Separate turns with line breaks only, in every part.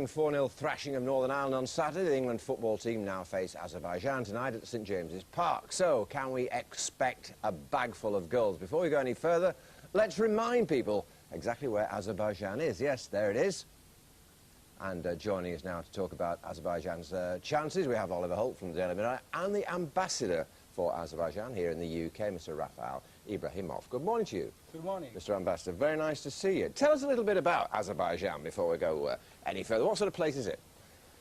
4-0 thrashing of Northern Ireland on Saturday. The England football team now face Azerbaijan tonight at St James's Park. So, can we expect a bag full of goals? Before we go any further, let's remind people exactly where Azerbaijan is. Yes, there it is. And joining us now to talk about Azerbaijan's chances, we have Oliver Holt from the Daily Mirror and the ambassador for Azerbaijan here in the UK, Mr. Rafael Ibrahimov. Good morning to you.
Good morning.
Mr. Ambassador, very nice to see you. Tell us a little bit about Azerbaijan before we go any further. What sort of place is it?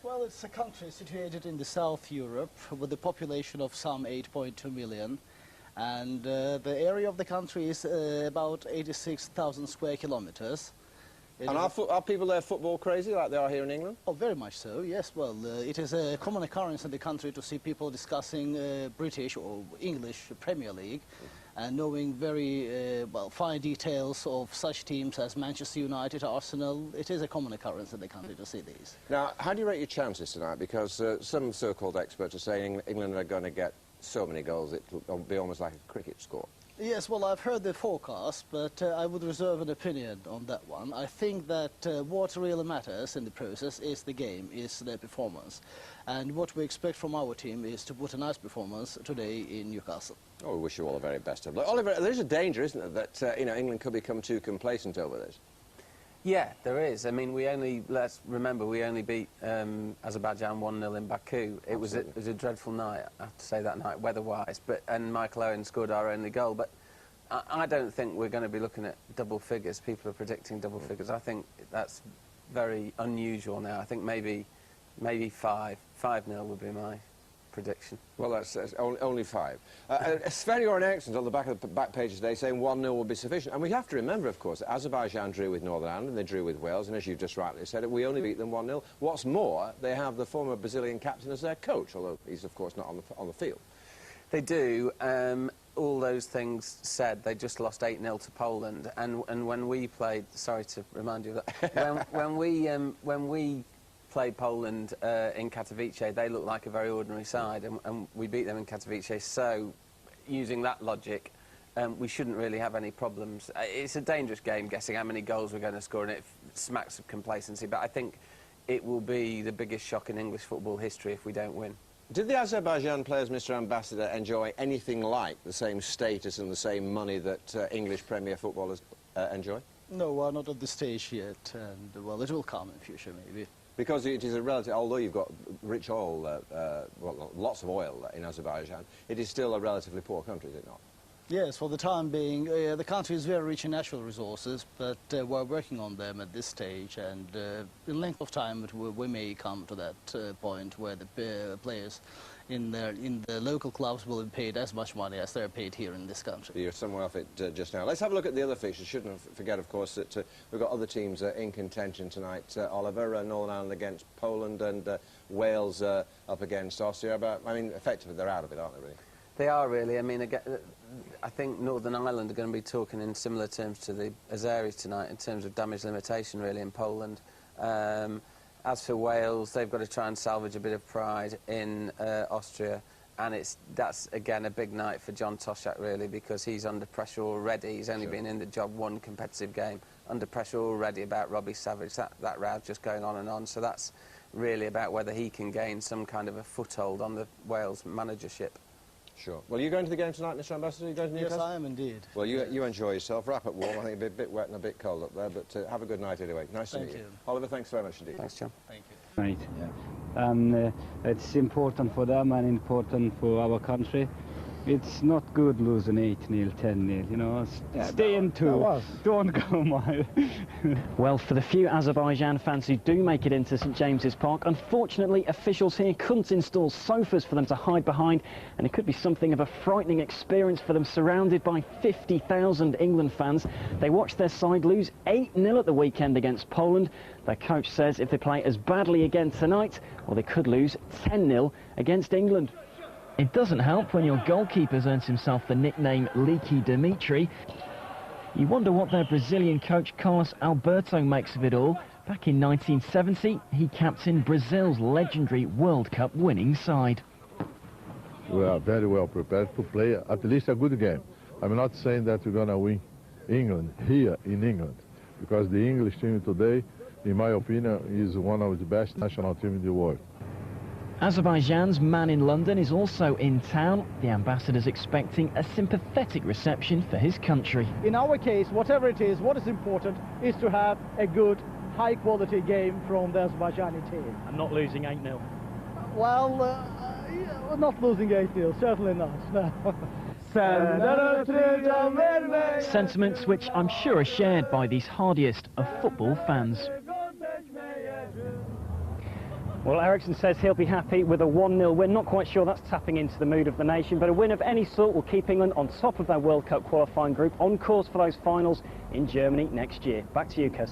Well, it's a country situated in the South Europe with a population of some 8.2 million. And the area of the country is about 86,000 square kilometers.
And are people there football crazy like they are here in England?
Oh, very much so, yes. Well, it is a common occurrence in the country to see people discussing British or English Premier League and knowing very fine details of such teams as Manchester United, Arsenal. It is a common occurrence in the country to see these.
Now, how do you rate your chances tonight? Because some so-called experts are saying England are going to get so many goals it will be almost like a cricket score.
Yes, well, I've heard the forecast, but I would reserve an opinion on that one. I think that what really matters in the process is the game, is their performance. And what we expect from our team is to put a nice performance today in Newcastle. Oh,
we wish you all the very best of luck. Oliver, there's a danger, isn't there, that England could become too complacent over this?
Yeah, there is. I mean, let's remember, we only beat Azerbaijan 1-0 in Baku. It was a dreadful night, I have to say, that night, weather-wise, and Michael Owen scored our only goal. But I don't think we're going to be looking at double figures. People are predicting double figures. I think that's very unusual now. I think maybe 5-0 would be my prediction.
Well, that's only 5. Sven-Göran Eriksson's on the back page today saying 1-0 will be sufficient. And we have to remember, of course, that Azerbaijan drew with Northern Ireland and they drew with Wales, and as you've just rightly said, we only beat them 1-0. What's more, they have the former Brazilian captain as their coach, although he's, of course, not on the field.
They do. All those things said, they just lost 8-0 to Poland, and when we played, sorry to remind you of that, when we played Poland in Katowice, they looked like a very ordinary side, and we beat them in Katowice. So, using that logic, we shouldn't really have any problems. It's a dangerous game, guessing how many goals we're going to score, and it smacks of complacency, but I think it will be the biggest shock in English football history if we don't win.
Did the Azerbaijan players, Mr. Ambassador, enjoy anything like the same status and the same money that English Premier footballers enjoy?
No, not at this stage yet, and, well, it will come in future, maybe.
Because it is a relative, although you've got rich oil, well, lots of oil in Azerbaijan, it is still a relatively poor country, is it not?
Yes, for the time being, the country is very rich in natural resources, but we're working on them at this stage, and in length of time we may come to that point where the players in the local clubs will be paid as much money as they're paid here in this country.
You're somewhere off it just now. Let's have a look at the other fixtures. Shouldn't forget, of course, that we've got other teams in contention tonight. Oliver, Northern Ireland against Poland, and Wales up against Austria. But, I mean, effectively, they're out of it, aren't they, really?
They are, really. I mean, again, I think Northern Ireland are going to be talking in similar terms to the Azeris tonight in terms of damage limitation, really, in Poland. As for Wales, they've got to try and salvage a bit of pride in Austria, and that's, again, a big night for John Toshak, really, because he's under pressure already. He's only been in the job one competitive game, under pressure already about Robbie Savage. That row's just going on and on, so that's really about whether he can gain some kind of a foothold on the Wales managership.
Sure. Well, are you going to the game tonight, Mr. Ambassador? Are you going to Newcastle?
Yes, I am indeed.
Well, you enjoy yourself. Wrap up warm. I think it'll be a bit wet and a bit cold up there, but have a good night anyway. Nice to meet you. Oliver, thanks very much indeed.
Thanks, John.
Thank you.
Right. Yeah. And it's important for them and important for our country. It's not good losing 8-0, 10-0, you know. Stay in 2. Don't go mile.
Well, for the few Azerbaijan fans who do make it into St James's Park, unfortunately, officials here couldn't install sofas for them to hide behind, and it could be something of a frightening experience for them, surrounded by 50,000 England fans. They watched their side lose 8-0 at the weekend against Poland. Their coach says if they play as badly again tonight, well, they could lose 10-0 against England. It doesn't help when your goalkeeper earns himself the nickname Leaky Dimitri. You wonder what their Brazilian coach Carlos Alberto makes of it all. Back in 1970, he captained Brazil's legendary World Cup winning side.
We are very well prepared to play at least a good game. I'm not saying that we're going to win England here in England, because the English team today in my opinion, is one of the best national teams in the world.
Azerbaijan's man in London is also in town. The ambassador's expecting a sympathetic reception for his country.
In our case, whatever it is, what is important is to have a good, high-quality game from the Azerbaijani team.
And not losing 8-0.
Well, not losing 8-0, certainly not, no.
Sentiments which I'm sure are shared by these hardiest of football fans. Well, Eriksson says he'll be happy with a 1-0 win. Not quite sure that's tapping into the mood of the nation, but a win of any sort will keep England on top of their World Cup qualifying group, on course for those finals in Germany next year. Back to you, Kirsten.